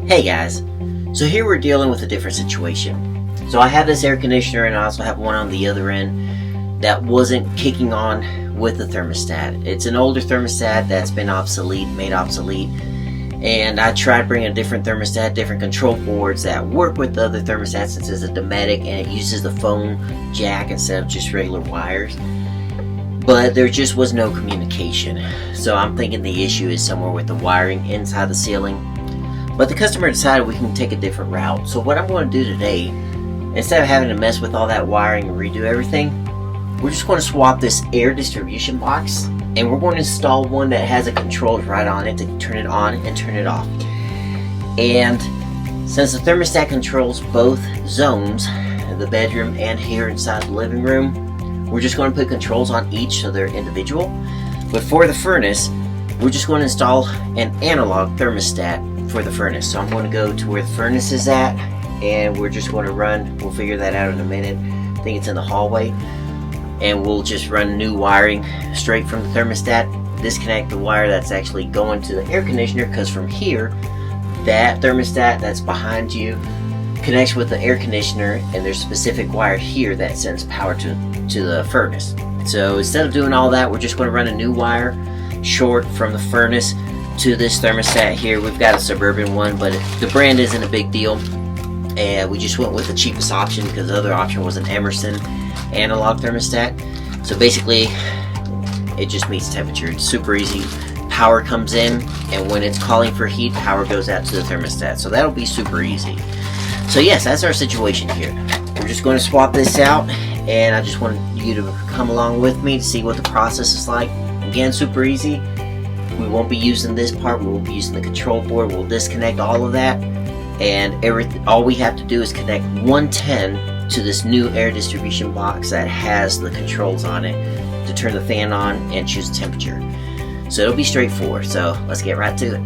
Hey guys, so here we're dealing with a different situation. So I have this air conditioner and I also have one on the other end that wasn't kicking on with the thermostat. It's an older thermostat that's been made obsolete, and I tried bringing a different thermostat, different control boards that work with the other thermostat since it's a Dometic and it uses the phone jack instead of just regular wires. But there just was no communication. So I'm thinking the issue is somewhere with the wiring inside the ceiling. But the customer decided we can take a different route. So what I'm going to do today, instead of having to mess with all that wiring and redo everything, we're just going to swap this air distribution box, and we're going to install one that has a controls right on it to turn it on and turn it off. And since the thermostat controls both zones, the bedroom and here inside the living room, we're just going to put controls on each so they're individual. But for the furnace, we're just going to install an analog thermostat for the furnace. So I'm going to go to where the furnace is at, and we're just going to we'll figure that out in a minute. I think it's in the hallway, and we'll just run new wiring straight from the thermostat, disconnect the wire that's actually going to the air conditioner, because from here, that thermostat that's behind you connects with the air conditioner, and there's a specific wire here that sends power to the furnace. So instead of doing all that, we're just going to run a new wire short from the furnace to this thermostat here. We've got a Suburban one, but the brand isn't a big deal, and we just went with the cheapest option because the other option was an Emerson analog thermostat. So basically it just meets temperature. It's super easy. Power comes in, and when it's calling for heat, power goes out to the thermostat. So that'll be super easy. So yes, that's our situation here. We're just going to swap this out, and I just want you to come along with me to see what the process is like. Again, super easy. We won't be using this part. We will be using the control board. We'll disconnect all of that, and all we have to do is connect 110 to this new air distribution box that has the controls on it to turn the fan on and choose the temperature. So it'll be straightforward. So let's get right to it.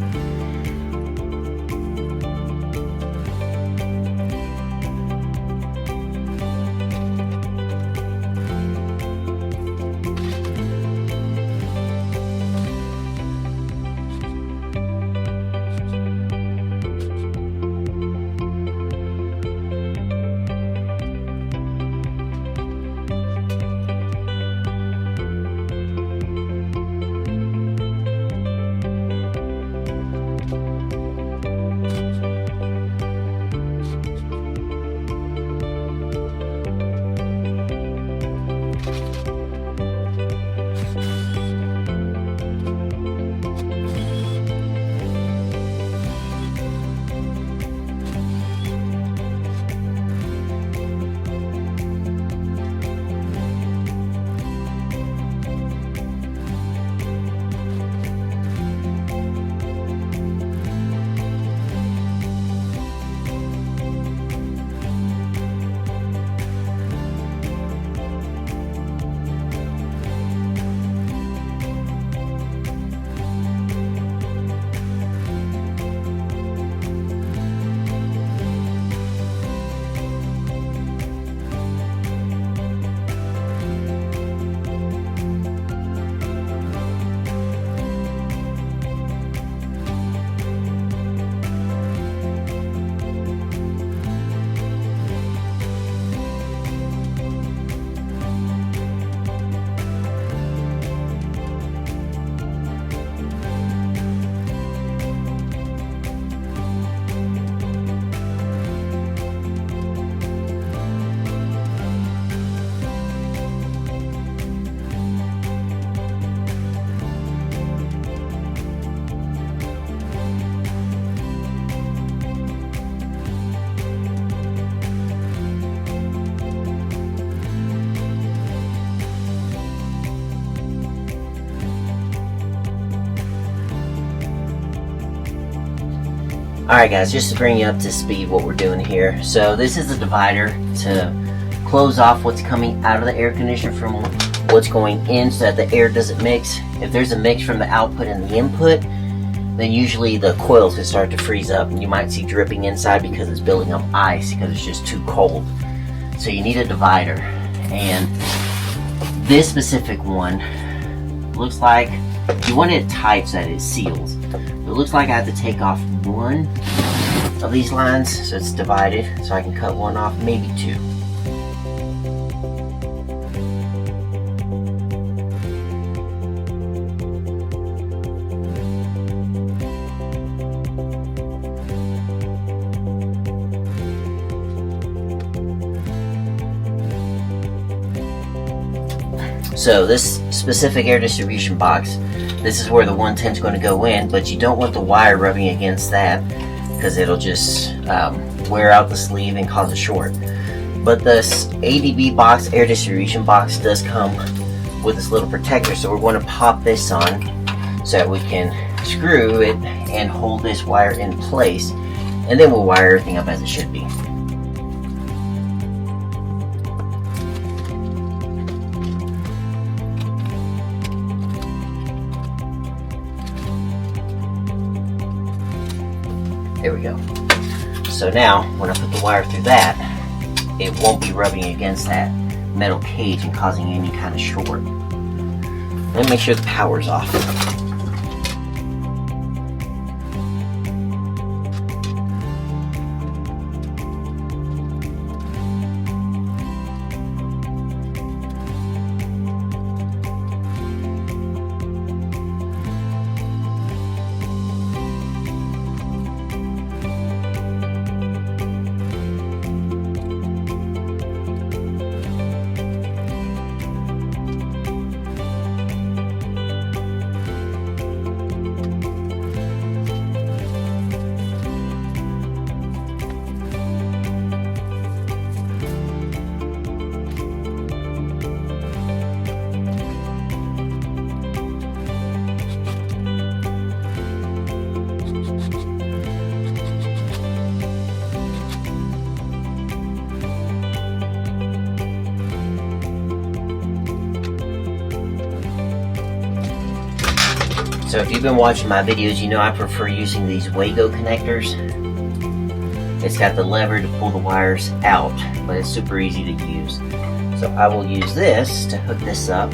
Alright guys, just to bring you up to speed what we're doing here. So this is the divider to close off what's coming out of the air conditioner from what's going in so that the air doesn't mix. If there's a mix from the output and the input, then usually the coils can start to freeze up and you might see dripping inside because it's building up ice because it's just too cold. So you need a divider. And this specific one looks like you want it tight so that it seals. It looks like I have to take off one of these lines, so it's divided, so I can cut one off, maybe two. So this specific air distribution box, this is where the 110 is going to go in, but you don't want the wire rubbing against that because it'll just wear out the sleeve and cause a short. But this ADB box, air distribution box, does come with this little protector, so we're going to pop this on so that we can screw it and hold this wire in place, and then we'll wire everything up as it should be. There we go. So now, when I put the wire through that, it won't be rubbing against that metal cage and causing any kind of short. Let me make sure the power's off. So if you've been watching my videos, you know I prefer using these Wago connectors. It's got the lever to pull the wires out, but it's super easy to use. So I will use this to hook this up.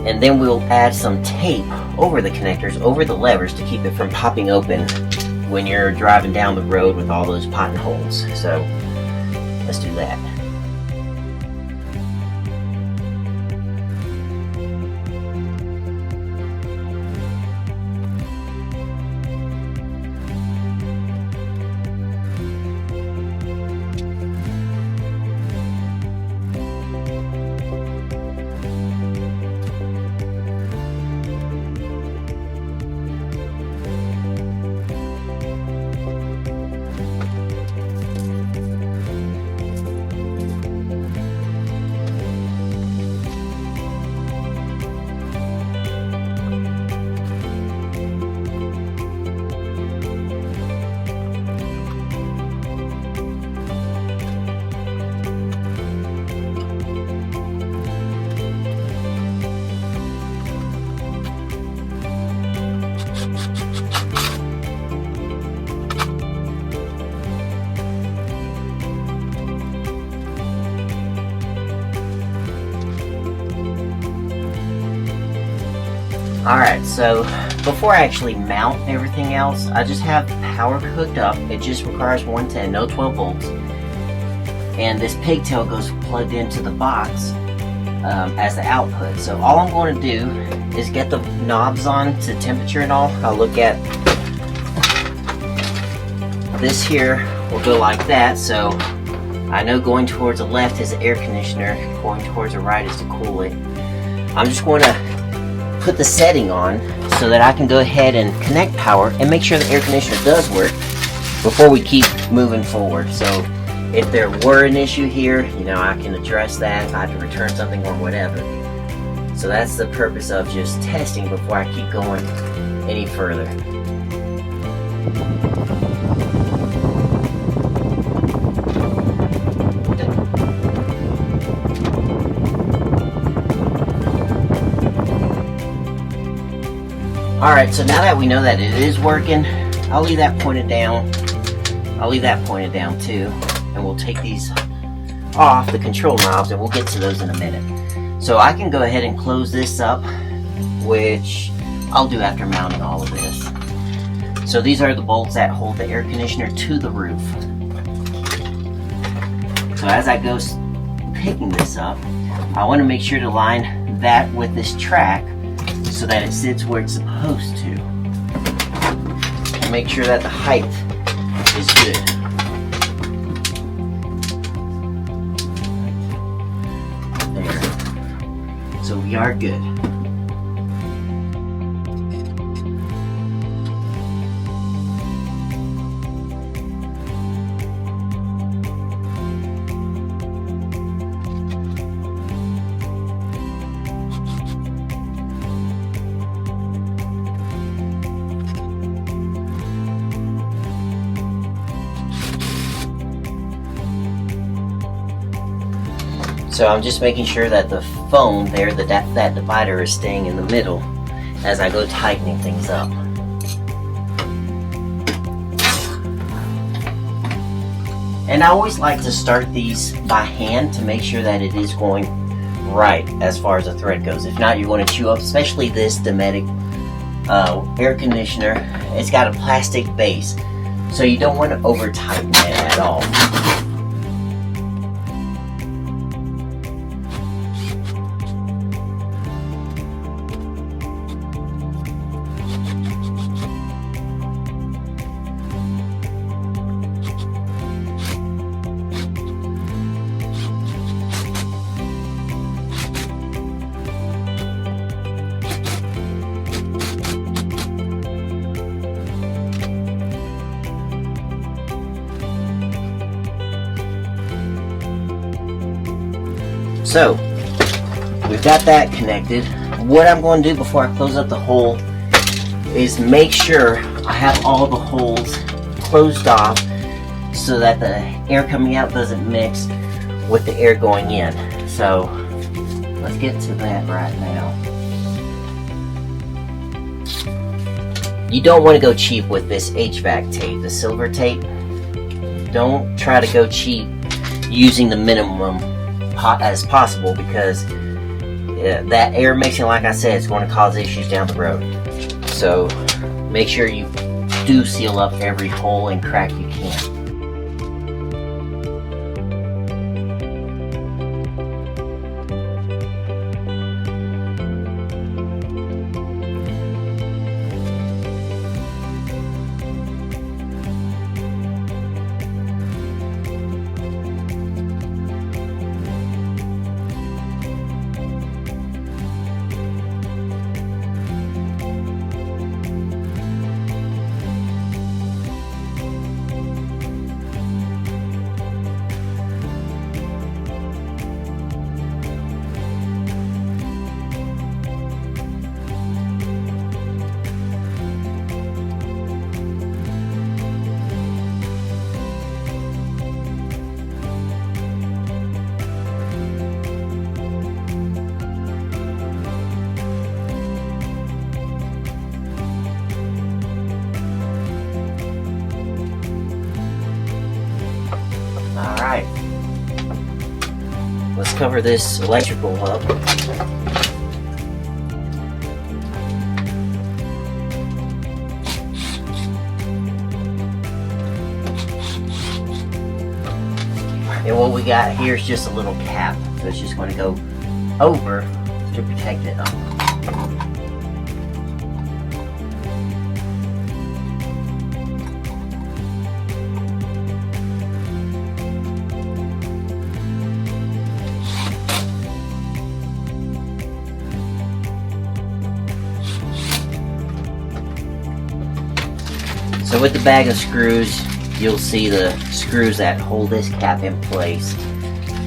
And then we'll add some tape over the connectors, over the levers, to keep it from popping open when you're driving down the road with all those potholes. So let's do that. Alright, so before I actually mount everything else, I just have the power hooked up. It just requires 110, no 12 volts. And this pigtail goes plugged into the box as the output. So all I'm going to do is get the knobs on to temperature and all. I'll look at this here will go like that. So I know going towards the left is the air conditioner, going towards the right is to cool it. I'm just going to put the setting on so that I can go ahead and connect power and make sure the air conditioner does work before we keep moving forward. So if there were an issue here, you know, I can address that. If I have to return something or whatever. So that's the purpose of just testing before I keep going any further. Alright, so now that we know that it is working, I'll leave that pointed down. I'll leave that pointed down too. And we'll take these off, the control knobs, and we'll get to those in a minute. So I can go ahead and close this up, which I'll do after mounting all of this. So these are the bolts that hold the air conditioner to the roof. So as I go picking this up, I want to make sure to line that with this track so that it sits where it's supposed to. And make sure that the height is good. There. So we are good. So I'm just making sure that the foam there, that divider is staying in the middle as I go tightening things up. And I always like to start these by hand to make sure that it is going right as far as the thread goes. If not, you're going to chew up, especially this Dometic air conditioner. It's got a plastic base, so you don't want to over tighten it at all. So, we've got that connected. What I'm going to do before I close up the hole is make sure I have all the holes closed off so that the air coming out doesn't mix with the air going in. So, let's get to that right now. You don't want to go cheap with this HVAC tape, the silver tape. Don't try to go cheap using the minimum as possible, because that air mixing, like I said, is going to cause issues down the road. So make sure you do seal up every hole and crack you can. Alright, let's cover this electrical up. And what we got here is just a little cap, so it's just going to go over to protect it. So with the bag of screws, you'll see the screws that hold this cap in place.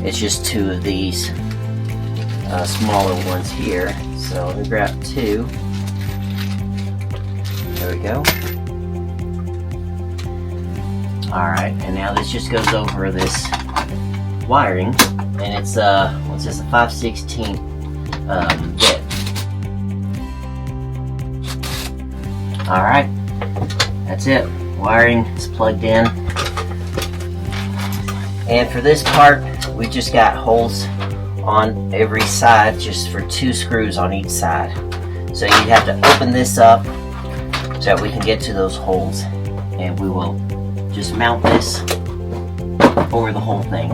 It's just two of these smaller ones here. So let me grab two. There we go. Alright, and now this just goes over this wiring, and it's what's this, a 5/16 bit. Alright, that's it. Wiring is plugged in. And for this part, we just got holes on every side, just for 2 screws on each side. So you have to open this up so that we can get to those holes, and we will just mount this over the whole thing.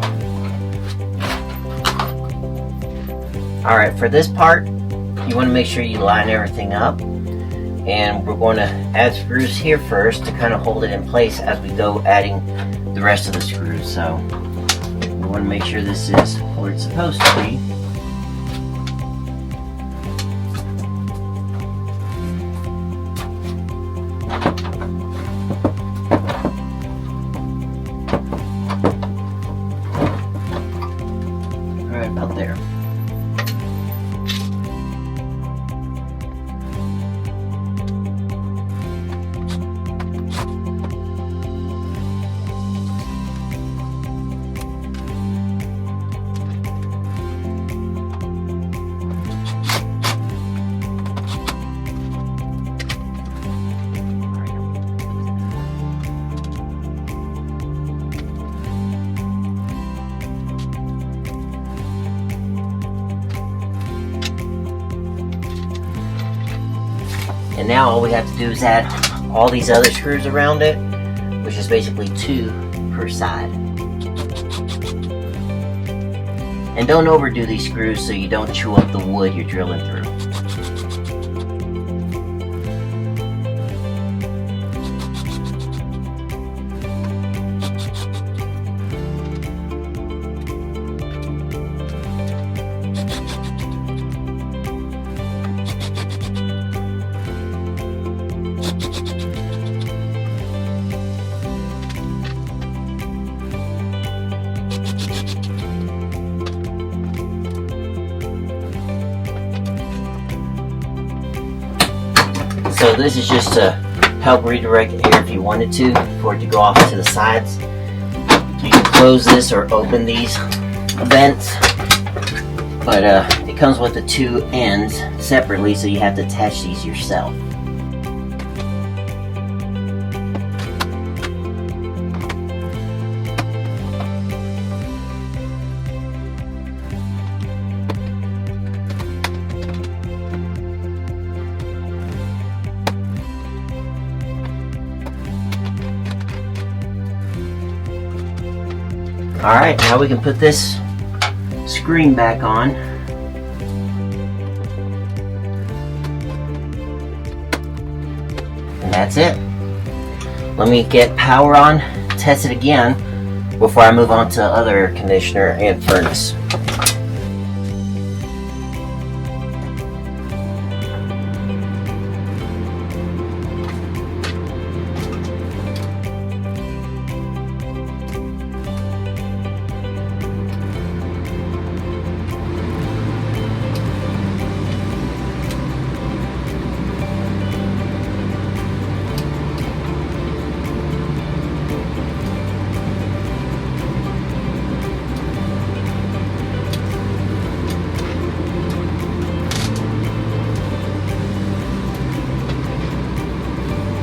Alright, for this part, you want to make sure you line everything up, and we're going to add screws here first to kind of hold it in place as we go adding the rest of the screws. So we want to make sure this is where it's supposed to be. Right about there. And now all we have to do is add all these other screws around it, which is basically 2 per side. And don't overdo these screws so you don't chew up the wood you're drilling through. So this is just to help redirect the air if you wanted to, for it to go off to the sides. You can close this or open these vents, but it comes with the 2 ends separately, so you have to attach these yourself. Alright, now we can put this screen back on. And that's it. Let me get power on, test it again, before I move on to other air conditioner and furnace.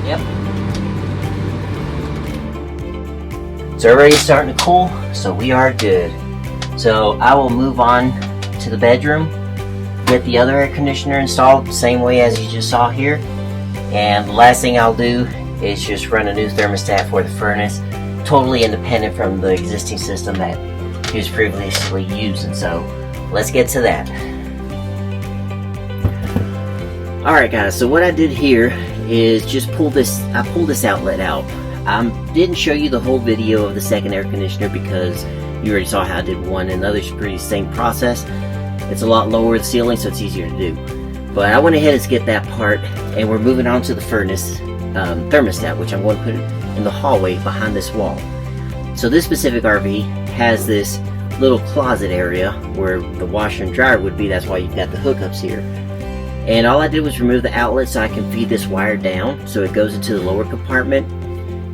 Yep. So everybody's starting to cool, so we are good. So I will move on to the bedroom, get the other air conditioner installed the same way as you just saw here. And the last thing I'll do is just run a new thermostat for the furnace, totally independent from the existing system that he was previously using. So let's get to that. Alright guys, so what I did here is just I pulled this outlet out. Didn't show you the whole video of the second air conditioner because you already saw how I did one, and the other's pretty same process. It's a lot lower the ceiling, so it's easier to do. But I went ahead and skipped that part, and we're moving on to the furnace thermostat, which I'm going to put in the hallway behind this wall. So this specific RV has this little closet area where the washer and dryer would be. That's why you've got the hookups here. And all I did was remove the outlet so I can feed this wire down so it goes into the lower compartment,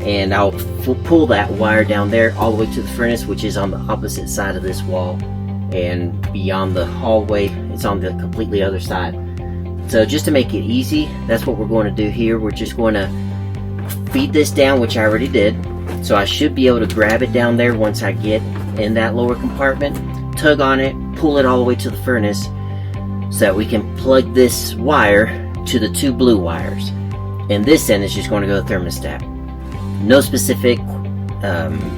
and I'll pull that wire down there all the way to the furnace, which is on the opposite side of this wall, and beyond the hallway it's on the completely other side. So just to make it easy, that's what we're going to do here. We're just going to feed this down, which I already did, so I should be able to grab it down there once I get in that lower compartment, tug on it, pull it all the way to the furnace, so that we can plug this wire to the 2 blue wires. and this end is just going to go to the thermostat. No specific,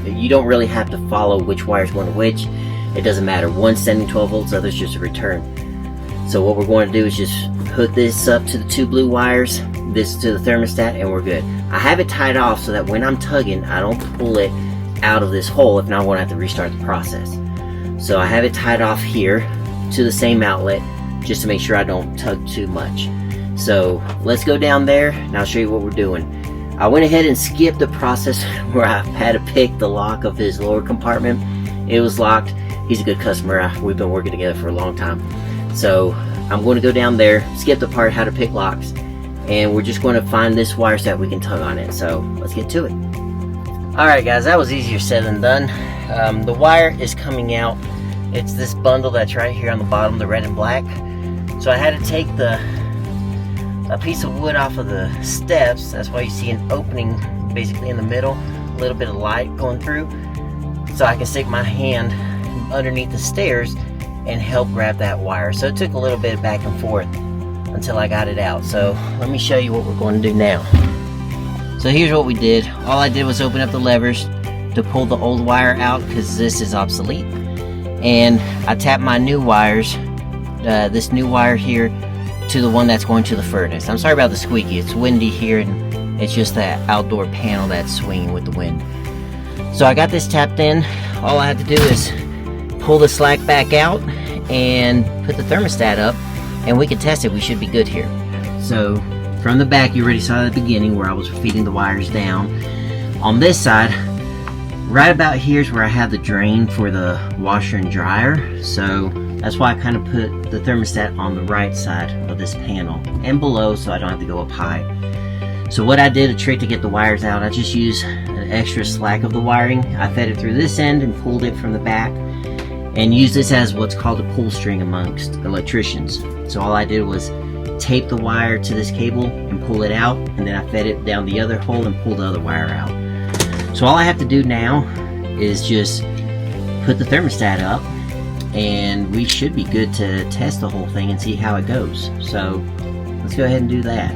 you don't really have to follow which wire is going to which. It doesn't matter. One's sending 12 volts, the other's just a return. So what we're going to do is just hook this up to the 2 blue wires, this to the thermostat, and we're good. I have it tied off so that when I'm tugging, I don't pull it out of this hole. If not, I'm going to have to restart the process. So I have it tied off here to the same outlet just to make sure I don't tug too much. So let's go down there and I'll show you what we're doing. I went ahead and skipped the process where I had to pick the lock of his lower compartment. It was locked. He's a good customer. We've been working together for a long time. So I'm going to go down there, skip the part how to pick locks, and we're just going to find this wire so that we can tug on it. So let's get to it. Alright guys, that was easier said than done. The wire is coming out. It's this bundle that's right here on the bottom, the red and black. So I had to take a piece of wood off of the steps. That's why you see an opening basically in the middle, a little bit of light going through, so I can stick my hand underneath the stairs and help grab that wire. So it took a little bit of back and forth until I got it out. So let me show you what we're going to do now. So here's what we did. All I did was open up the levers to pull the old wire out because this is obsolete, and I tapped my new wires, this new wire here, to the one that's going to the furnace. I'm sorry about the squeaky, it's windy here and it's just that outdoor panel that's swinging with the wind. So I got this tapped in. All I have to do is pull the slack back out and put the thermostat up, and we can test it. We should be good here. So from the back, you already saw at the beginning where I was feeding the wires down. On this side, right about here is where I have the drain for the washer and dryer. So that's why I kind of put the thermostat on the right side of this panel and below, so I don't have to go up high. So what I did, a trick to get the wires out, I just used an extra slack of the wiring. I fed it through this end and pulled it from the back, and use this as what's called a pull string amongst electricians. So all I did was tape the wire to this cable and pull it out, and then I fed it down the other hole and pulled the other wire out. So all I have to do now is just put the thermostat up, and we should be good to test the whole thing and see how it goes. So let's go ahead and do that.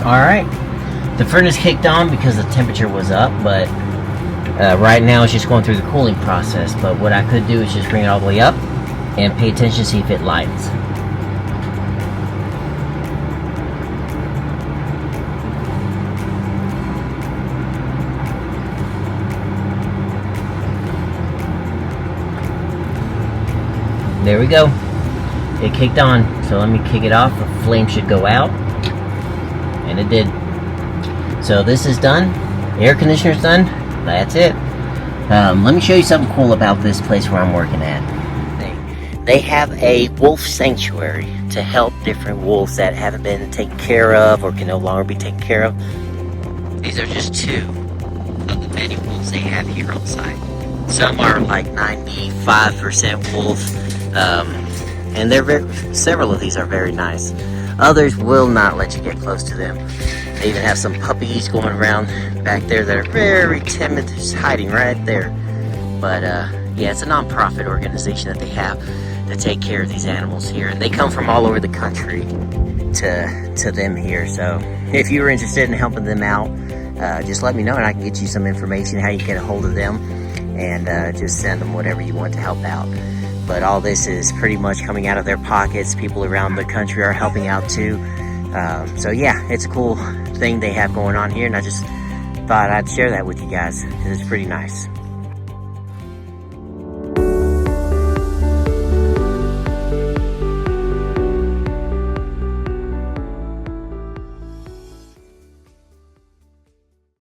Alright, the furnace kicked on because the temperature was up, but right now it's just going through the cooling process. But what I could do is just bring it all the way up and pay attention to see if it lights. There we go. It kicked on, so let me kick it off. The flame should go out. And it did. So this is done. The air conditioner's done. That's it. Let me show you something cool about this place where I'm working at. They have a wolf sanctuary to help different wolves that haven't been taken care of or can no longer be taken care of. These are just two of the many wolves they have here on site. Some are like 95% wolf, and several of these are very nice. Others will not let you get close to them. They even have some puppies going around back there that are very timid, just hiding right there. But yeah, it's a non-profit organization that they have to take care of these animals here, and they come from all over the country to them here. So if you were interested in helping them out, just let me know and I can get you some information how you get a hold of them. and just send them whatever you want to help out. But all this is pretty much coming out of their pockets. People around the country are helping out too. So yeah, it's a cool thing they have going on here, and I just thought I'd share that with you guys because it's pretty nice.